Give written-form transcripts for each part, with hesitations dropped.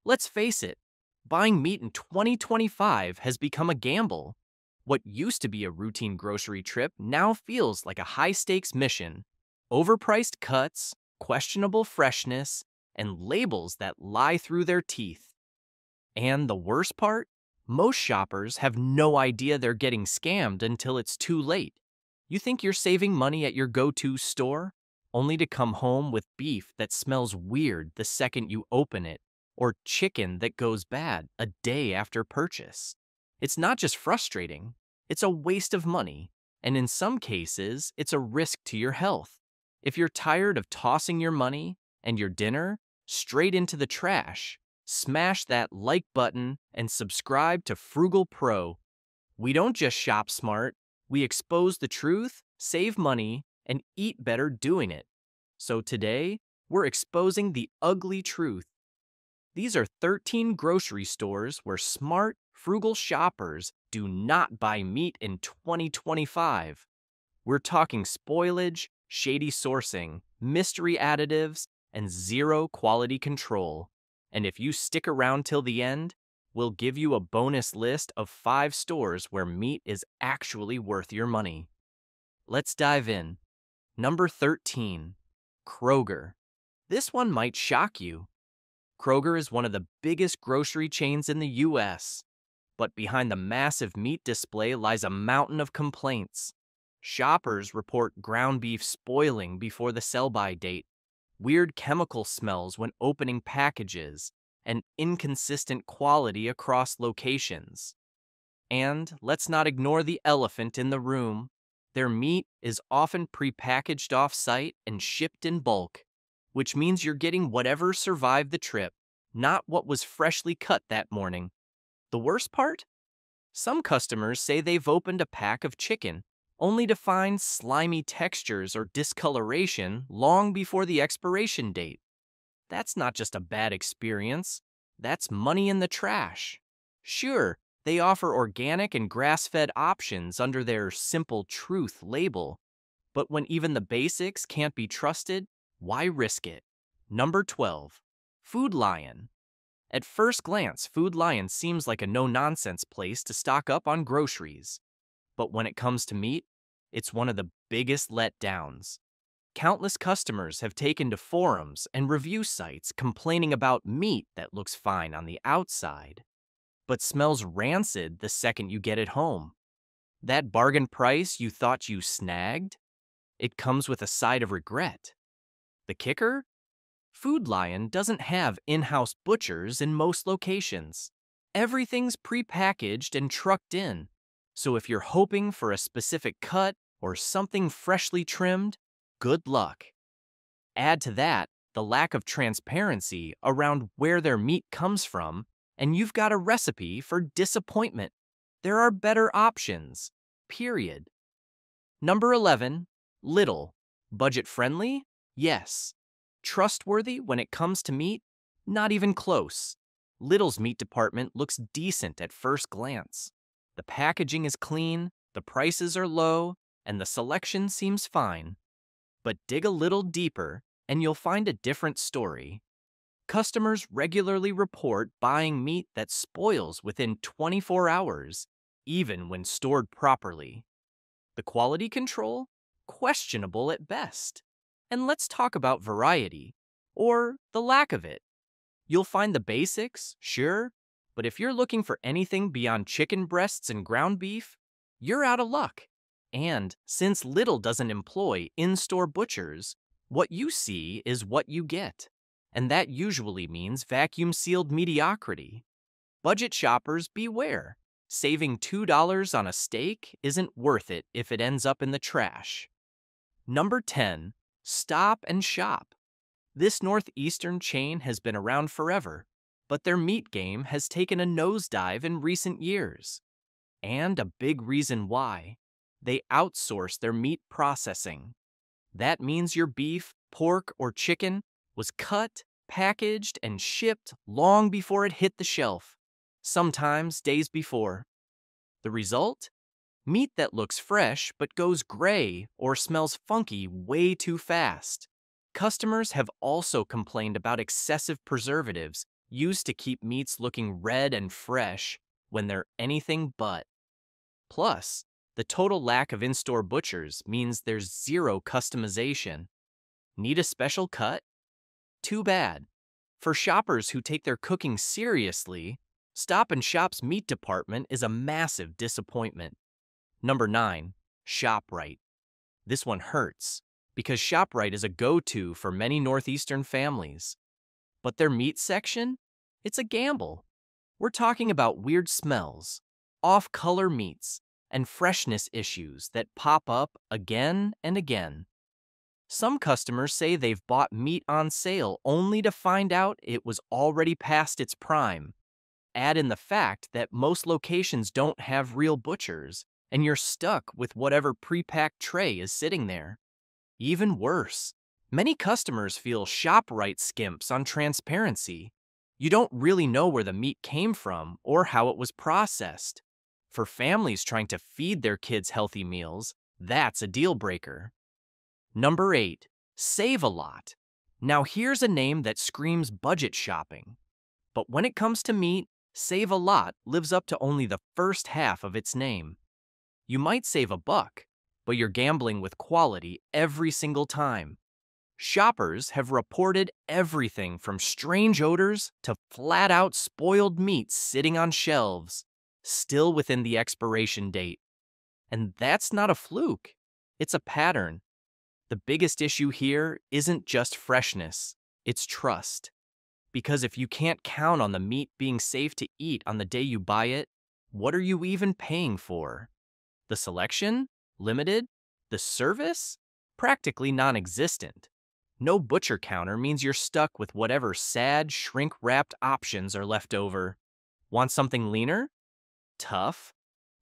Let's face it, buying meat in 2025 has become a gamble. What used to be a routine grocery trip now feels like a high stakes mission. Overpriced cuts, questionable freshness, and labels that lie through their teeth. And the worst part? Most shoppers have no idea they're getting scammed until it's too late. You think you're saving money at your go-to store, only to come home with beef that smells weird the second you open it, or chicken that goes bad a day after purchase. It's not just frustrating, it's a waste of money, and in some cases, it's a risk to your health. If you're tired of tossing your money and your dinner straight into the trash, smash that like button and subscribe to Frugal Pro. We don't just shop smart, we expose the truth, save money, and eat better doing it. So today, we're exposing the ugly truth. These are 13 grocery stores where smart, frugal shoppers do not buy meat in 2025. We're talking spoilage, shady sourcing, mystery additives, and zero quality control. And if you stick around till the end, we'll give you a bonus list of 5 stores where meat is actually worth your money. Let's dive in. Number 13, Kroger. This one might shock you. Kroger is one of the biggest grocery chains in the US, but behind the massive meat display lies a mountain of complaints. Shoppers report ground beef spoiling before the sell-by date, weird chemical smells when opening packages, and inconsistent quality across locations. And let's not ignore the elephant in the room. Their meat is often prepackaged off-site and shipped in bulk, which means you're getting whatever survived the trip, not what was freshly cut that morning. The worst part? Some customers say they've opened a pack of chicken only to find slimy textures or discoloration long before the expiration date. That's not just a bad experience, that's money in the trash. Sure, they offer organic and grass-fed options under their Simple Truth label, but when even the basics can't be trusted, why risk it? Number 12, Food Lion. At first glance, Food Lion seems like a no-nonsense place to stock up on groceries. But when it comes to meat, it's one of the biggest letdowns. Countless customers have taken to forums and review sites complaining about meat that looks fine on the outside, but smells rancid the second you get it home. That bargain price you thought you snagged? It comes with a side of regret. The kicker? Food Lion doesn't have in-house butchers in most locations. Everything's prepackaged and trucked in, so if you're hoping for a specific cut or something freshly trimmed, good luck. Add to that the lack of transparency around where their meat comes from, and you've got a recipe for disappointment. There are better options, period. Number 11, Lidl. Budget-friendly? Yes. Trustworthy when it comes to meat? Not even close. Lidl's meat department looks decent at first glance. The packaging is clean, the prices are low, and the selection seems fine. But dig a little deeper, and you'll find a different story. Customers regularly report buying meat that spoils within 24 hours, even when stored properly. The quality control? Questionable at best. And let's talk about variety, or the lack of it. You'll find the basics, sure, but if you're looking for anything beyond chicken breasts and ground beef, you're out of luck. And since Lidl doesn't employ in-store butchers, what you see is what you get. And that usually means vacuum-sealed mediocrity. Budget shoppers beware. Saving $2 on a steak isn't worth it if it ends up in the trash. Number 10, Stop and Shop. This northeastern chain has been around forever, but their meat game has taken a nosedive in recent years. And a big reason why. They outsource their meat processing. That means your beef, pork, or chicken was cut, packaged, and shipped long before it hit the shelf, sometimes days before. The result? Meat that looks fresh but goes gray or smells funky way too fast. Customers have also complained about excessive preservatives used to keep meats looking red and fresh when they're anything but. Plus, the total lack of in-store butchers means there's zero customization. Need a special cut? Too bad. For shoppers who take their cooking seriously, Stop and Shop's meat department is a massive disappointment. Number 9. ShopRite. This one hurts, because ShopRite is a go-to for many Northeastern families. But their meat section? It's a gamble. We're talking about weird smells, off-color meats, and freshness issues that pop up again and again. Some customers say they've bought meat on sale only to find out it was already past its prime. Add in the fact that most locations don't have real butchers, and you're stuck with whatever pre-packed tray is sitting there. Even worse, many customers feel ShopRite skimps on transparency. You don't really know where the meat came from or how it was processed. For families trying to feed their kids healthy meals, that's a deal breaker. Number 8. Save-A-Lot. Now here's a name that screams budget shopping. But when it comes to meat, Save-A-Lot lives up to only the first half of its name. You might save $1, but you're gambling with quality every single time. Shoppers have reported everything from strange odors to flat-out spoiled meats sitting on shelves, still within the expiration date. And that's not a fluke. It's a pattern. The biggest issue here isn't just freshness, it's trust. Because if you can't count on the meat being safe to eat on the day you buy it, what are you even paying for? The selection? Limited? The service? Practically non-existent. No butcher counter means you're stuck with whatever sad, shrink-wrapped options are left over. Want something leaner? Tough.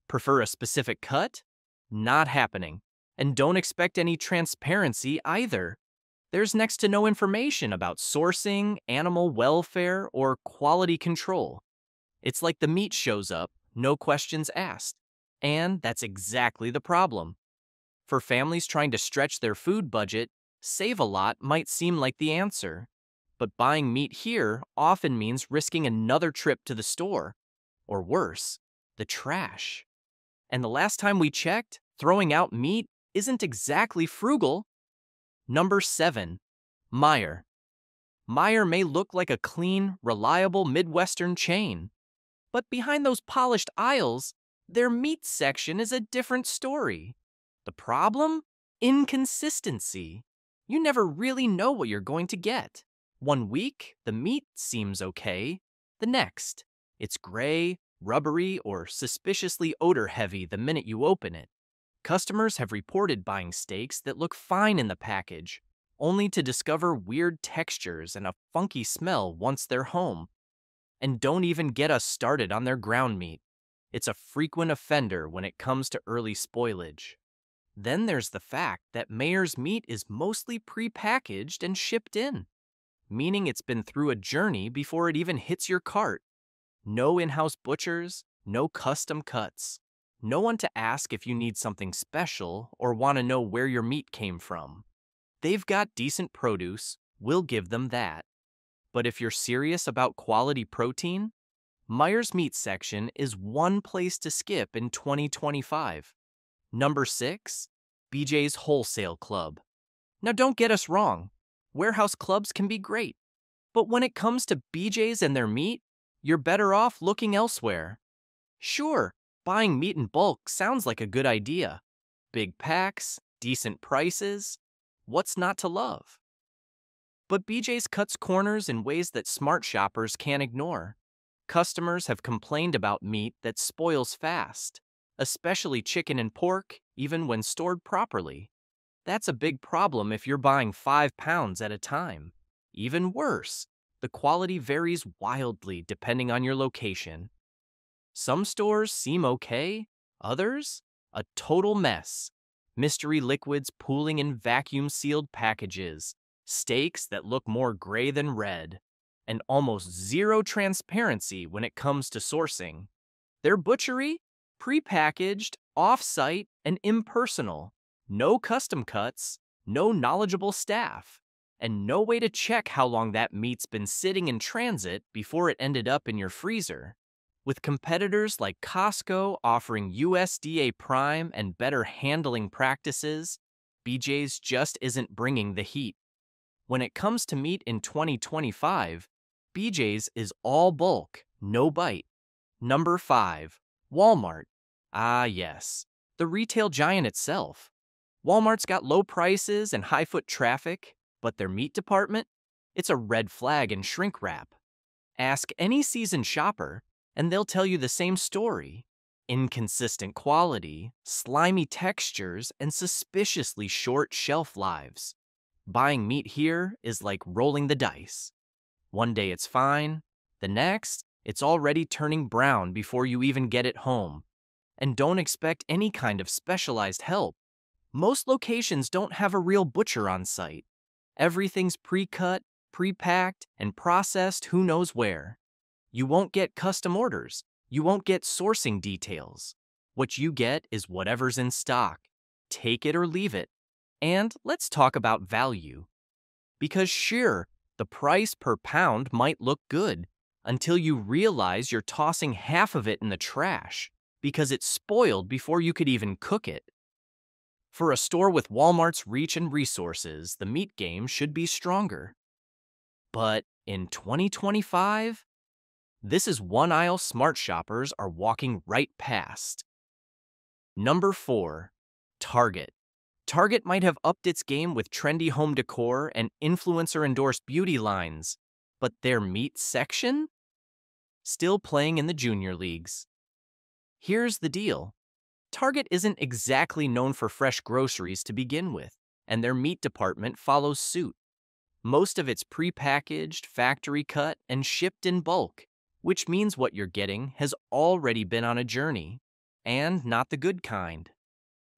Prefer a specific cut? Not happening. And don't expect any transparency either. There's next to no information about sourcing, animal welfare, or quality control. It's like the meat shows up, no questions asked. And that's exactly the problem. For families trying to stretch their food budget, Save-A-Lot might seem like the answer. But buying meat here often means risking another trip to the store. Or worse, the trash. And the last time we checked, throwing out meat isn't exactly frugal. Number 7. Meijer. Meijer may look like a clean, reliable Midwestern chain. But behind those polished aisles, their meat section is a different story. The problem? Inconsistency. You never really know what you're going to get. One week, the meat seems okay. The next, it's gray, rubbery, or suspiciously odor-heavy the minute you open it. Customers have reported buying steaks that look fine in the package, only to discover weird textures and a funky smell once they're home. And don't even get us started on their ground meat. It's a frequent offender when it comes to early spoilage. Then there's the fact that Meijer's meat is mostly pre-packaged and shipped in, meaning it's been through a journey before it even hits your cart. No in-house butchers, no custom cuts. No one to ask if you need something special or want to know where your meat came from. They've got decent produce, we'll give them that. But if you're serious about quality protein, Meijer's meat section is one place to skip in 2025. Number 6, BJ's Wholesale Club. Now don't get us wrong, warehouse clubs can be great. But when it comes to BJ's and their meat, you're better off looking elsewhere. Sure, buying meat in bulk sounds like a good idea. Big packs, decent prices, what's not to love? But BJ's cuts corners in ways that smart shoppers can't ignore. Customers have complained about meat that spoils fast, especially chicken and pork, even when stored properly. That's a big problem if you're buying 5 pounds at a time. Even worse, the quality varies wildly depending on your location. Some stores seem okay, others, a total mess. Mystery liquids pooling in vacuum-sealed packages, steaks that look more gray than red, and almost zero transparency when it comes to sourcing. Their butchery? Pre-packaged, off-site, and impersonal. No custom cuts, no knowledgeable staff. and no way to check how long that meat's been sitting in transit before it ended up in your freezer. With competitors like Costco offering USDA Prime and better handling practices, BJ's just isn't bringing the heat. When it comes to meat in 2025, BJ's is all bulk, no bite. Number 5. Walmart. Ah, yes, the retail giant itself. Walmart's got low prices and high foot traffic, but their meat department? It's a red flag in shrink wrap. Ask any seasoned shopper, and they'll tell you the same story. Inconsistent quality, slimy textures, and suspiciously short shelf lives. Buying meat here is like rolling the dice. One day it's fine, the next, it's already turning brown before you even get it home. And don't expect any kind of specialized help. Most locations don't have a real butcher on site. Everything's pre-cut, pre-packed, and processed who knows where. You won't get custom orders. You won't get sourcing details. What you get is whatever's in stock. Take it or leave it. And let's talk about value. Because sure, the price per pound might look good until you realize you're tossing half of it in the trash because it's spoiled before you could even cook it. For a store with Walmart's reach and resources, the meat game should be stronger. But in 2025, this is one aisle smart shoppers are walking right past. Number 4. Target. Target might have upped its game with trendy home decor and influencer-endorsed beauty lines, but their meat section? Still playing in the junior leagues. Here's the deal. Target isn't exactly known for fresh groceries to begin with, and their meat department follows suit. Most of it's prepackaged, factory cut, and shipped in bulk, which means what you're getting has already been on a journey, and not the good kind.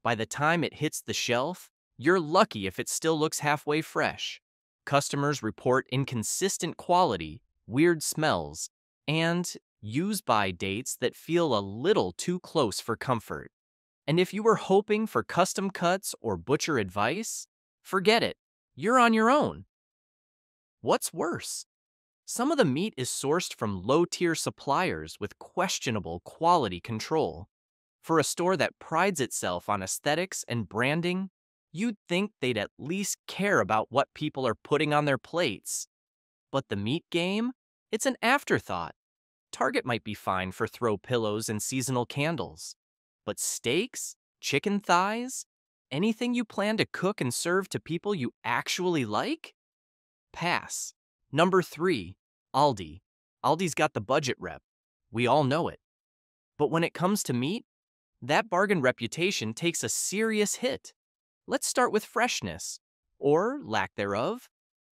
By the time it hits the shelf, you're lucky if it still looks halfway fresh. Customers report inconsistent quality, weird smells, and use-by dates that feel a little too close for comfort. And if you were hoping for custom cuts or butcher advice, forget it. You're on your own. What's worse? Some of the meat is sourced from low-tier suppliers with questionable quality control. For a store that prides itself on aesthetics and branding, you'd think they'd at least care about what people are putting on their plates. But the meat game? It's an afterthought. Target might be fine for throw pillows and seasonal candles. But steaks, chicken thighs, anything you plan to cook and serve to people you actually like? Pass. Number 3, Aldi. Aldi's got the budget rep. We all know it. But when it comes to meat, that bargain reputation takes a serious hit. Let's start with freshness, or lack thereof.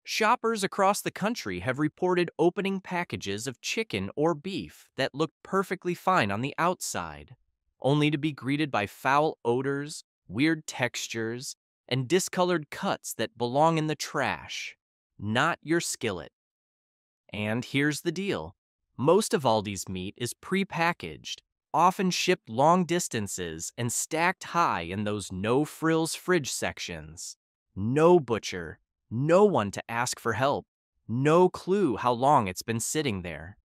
Shoppers across the country have reported opening packages of chicken or beef that looked perfectly fine on the outside, only to be greeted by foul odors, weird textures, and discolored cuts that belong in the trash, not your skillet. And here's the deal. Most of Aldi's meat is pre-packaged, often shipped long distances and stacked high in those no-frills fridge sections. No butcher, no one to ask for help, no clue how long it's been sitting there.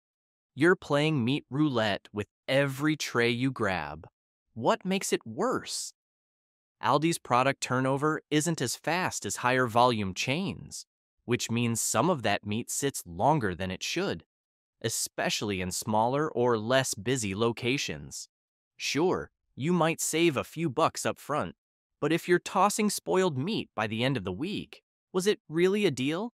You're playing meat roulette with every tray you grab. What makes it worse? Aldi's product turnover isn't as fast as higher volume chains, which means some of that meat sits longer than it should, especially in smaller or less busy locations. Sure, you might save a few bucks up front, but if you're tossing spoiled meat by the end of the week, was it really a deal?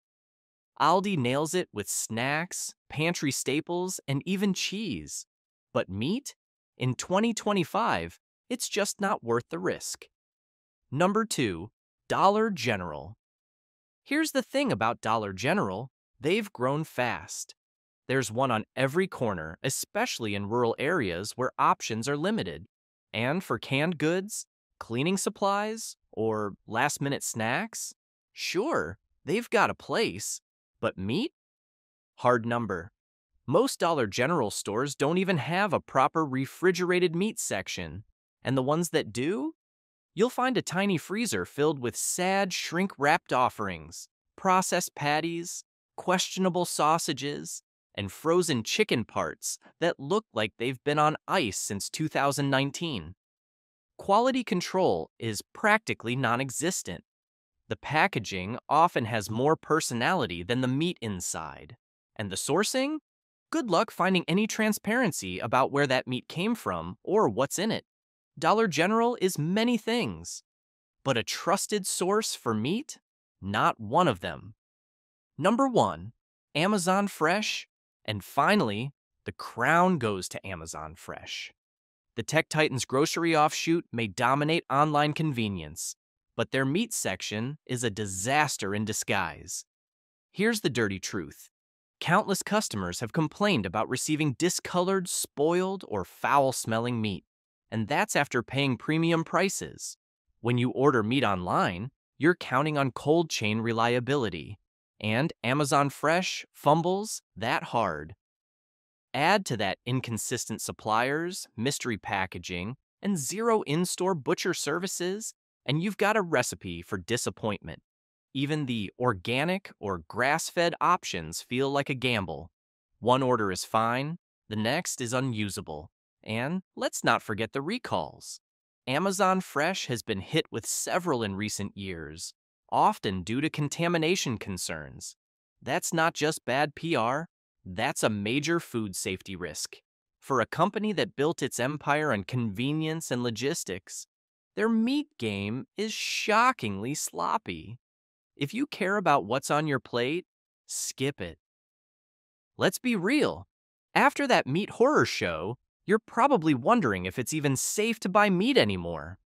Aldi nails it with snacks, pantry staples, and even cheese. But meat? In 2025, it's just not worth the risk. Number 2, Dollar General. Here's the thing about Dollar General, they've grown fast. There's one on every corner, especially in rural areas where options are limited. And for canned goods, cleaning supplies, or last-minute snacks, sure, they've got a place. But meat? Hard number. Most Dollar General stores don't even have a proper refrigerated meat section. And the ones that do? You'll find a tiny freezer filled with sad, shrink-wrapped offerings, processed patties, questionable sausages, and frozen chicken parts that look like they've been on ice since 2019. Quality control is practically non-existent. The packaging often has more personality than the meat inside. And the sourcing? Good luck finding any transparency about where that meat came from or what's in it. Dollar General is many things, but a trusted source for meat? Not one of them. Number 1, Amazon Fresh. And finally, the crown goes to Amazon Fresh. The Tech Titans grocery offshoot may dominate online convenience, but their meat section is a disaster in disguise. Here's the dirty truth. Countless customers have complained about receiving discolored, spoiled, or foul-smelling meat, and that's after paying premium prices. When you order meat online, you're counting on cold chain reliability, and Amazon Fresh fumbles that hard. Add to that inconsistent suppliers, mystery packaging, and zero in-store butcher services, and you've got a recipe for disappointment. Even the organic or grass-fed options feel like a gamble. One order is fine, the next is unusable. And let's not forget the recalls. Amazon Fresh has been hit with several in recent years, often due to contamination concerns. That's not just bad PR, that's a major food safety risk. For a company that built its empire on convenience and logistics, their meat game is shockingly sloppy. If you care about what's on your plate, skip it. Let's be real. After that meat horror show, you're probably wondering if it's even safe to buy meat anymore.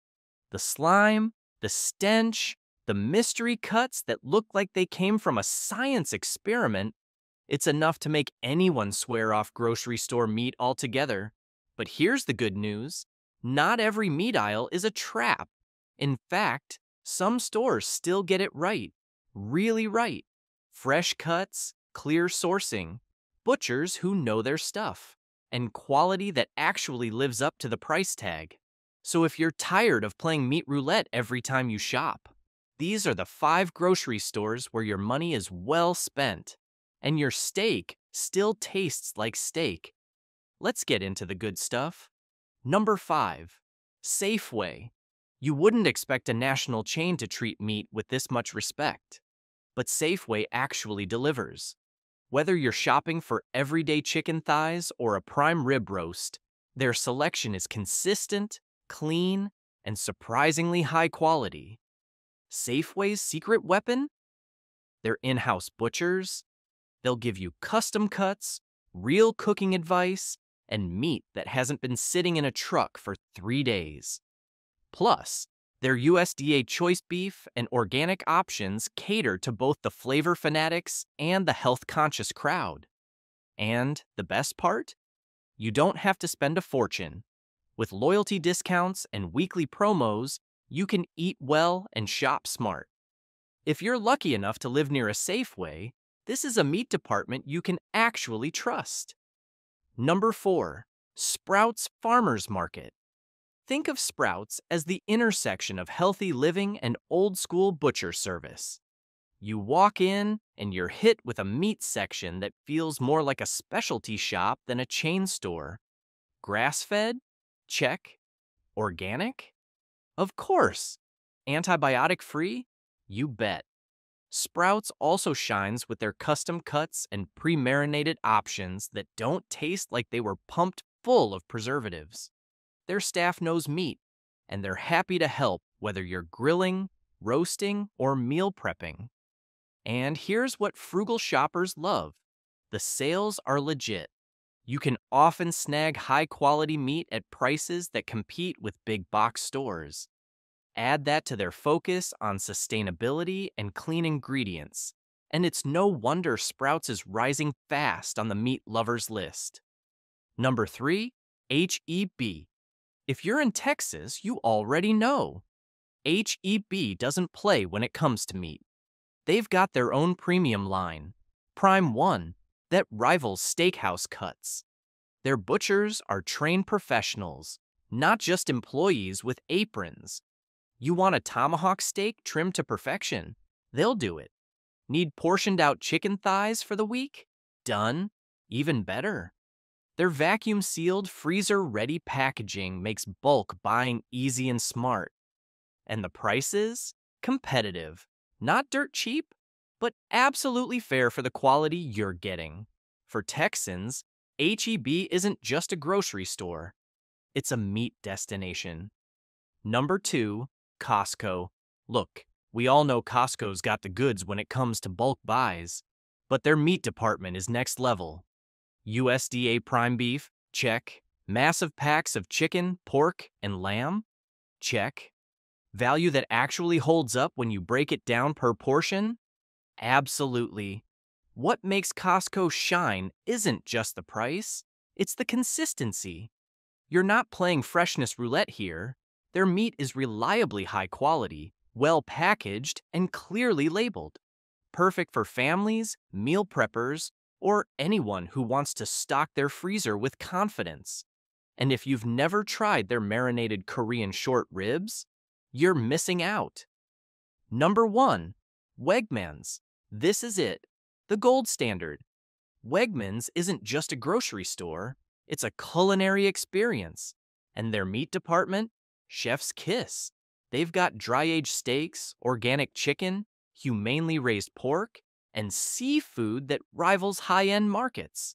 The slime, the stench, the mystery cuts that look like they came from a science experiment, it's enough to make anyone swear off grocery store meat altogether. But here's the good news. Not every meat aisle is a trap. In fact, some stores still get it right. Really right. Fresh cuts, clear sourcing, butchers who know their stuff, and quality that actually lives up to the price tag. So if you're tired of playing meat roulette every time you shop, these are the 5 grocery stores where your money is well spent, and your steak still tastes like steak. Let's get into the good stuff. Number 5, Safeway. You wouldn't expect a national chain to treat meat with this much respect, but Safeway actually delivers. Whether you're shopping for everyday chicken thighs or a prime rib roast, their selection is consistent, clean, and surprisingly high quality. Safeway's secret weapon? Their in-house butchers. They'll give you custom cuts, real cooking advice, and meat that hasn't been sitting in a truck for 3 days. Plus, their USDA choice beef and organic options cater to both the flavor fanatics and the health-conscious crowd. And the best part? You don't have to spend a fortune. With loyalty discounts and weekly promos, you can eat well and shop smart. If you're lucky enough to live near a Safeway, this is a meat department you can actually trust. Number 4, Sprouts Farmers Market. Think of Sprouts as the intersection of healthy living and old-school butcher service. You walk in, and you're hit with a meat section that feels more like a specialty shop than a chain store. Grass-fed? Check. Organic? Of course. Antibiotic-free? You bet. Sprouts also shines with their custom cuts and pre-marinated options that don't taste like they were pumped full of preservatives. Their staff knows meat, and they're happy to help whether you're grilling, roasting, or meal prepping. And here's what frugal shoppers love. The sales are legit. You can often snag high-quality meat at prices that compete with big box stores. Add that to their focus on sustainability and clean ingredients, and it's no wonder Sprouts is rising fast on the meat lovers list. Number 3, H-E-B. If you're in Texas, you already know. H-E-B doesn't play when it comes to meat. They've got their own premium line, Prime 1, that rivals steakhouse cuts. Their butchers are trained professionals, not just employees with aprons. You want a tomahawk steak trimmed to perfection? They'll do it. Need portioned out chicken thighs for the week? Done. Even better. Their vacuum sealed, freezer ready packaging makes bulk buying easy and smart. And the prices? Competitive. Not dirt cheap, but absolutely fair for the quality you're getting. For Texans, HEB isn't just a grocery store, it's a meat destination. Number 2, Costco. Look, we all know Costco's got the goods when it comes to bulk buys, but their meat department is next level. USDA prime beef? Check. Massive packs of chicken, pork, and lamb? Check. Value that actually holds up when you break it down per portion? Absolutely. What makes Costco shine isn't just the price, it's the consistency. You're not playing freshness roulette here. Their meat is reliably high quality, well packaged, and clearly labeled. Perfect for families, meal preppers, or anyone who wants to stock their freezer with confidence. And if you've never tried their marinated Korean short ribs, you're missing out. Number 1, Wegmans. This is it, the gold standard. Wegmans isn't just a grocery store, it's a culinary experience. And their meat department? Chef's kiss. They've got dry-aged steaks, organic chicken, humanely raised pork, and seafood that rivals high-end markets.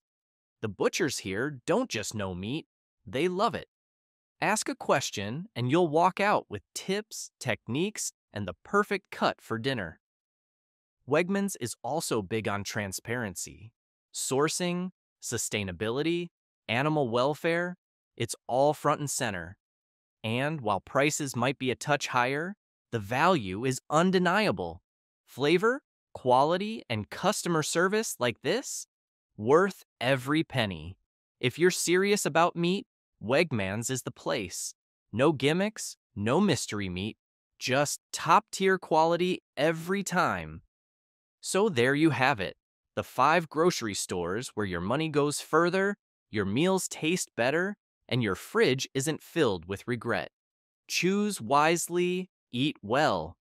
The butchers here don't just know meat, they love it. Ask a question and you'll walk out with tips, techniques, and the perfect cut for dinner. Wegmans is also big on transparency. Sourcing, sustainability, animal welfare, it's all front and center. And while prices might be a touch higher, the value is undeniable. Flavor, quality, and customer service like this? Worth every penny. If you're serious about meat, Wegmans is the place. No gimmicks, no mystery meat, just top-tier quality every time. So there you have it, the 5 grocery stores where your money goes further, your meals taste better, and your fridge isn't filled with regret. Choose wisely, eat well.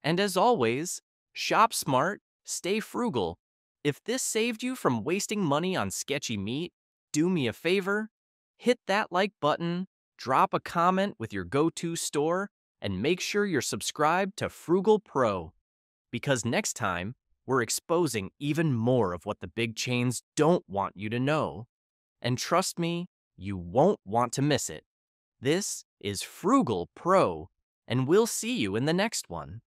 And as always, shop smart, stay frugal. If this saved you from wasting money on sketchy meat, do me a favor, hit that like button, drop a comment with your go-to store, and make sure you're subscribed to Frugal Pro. Because next time, we're exposing even more of what the big chains don't want you to know. And trust me, you won't want to miss it. This is Frugal Pro, and we'll see you in the next one.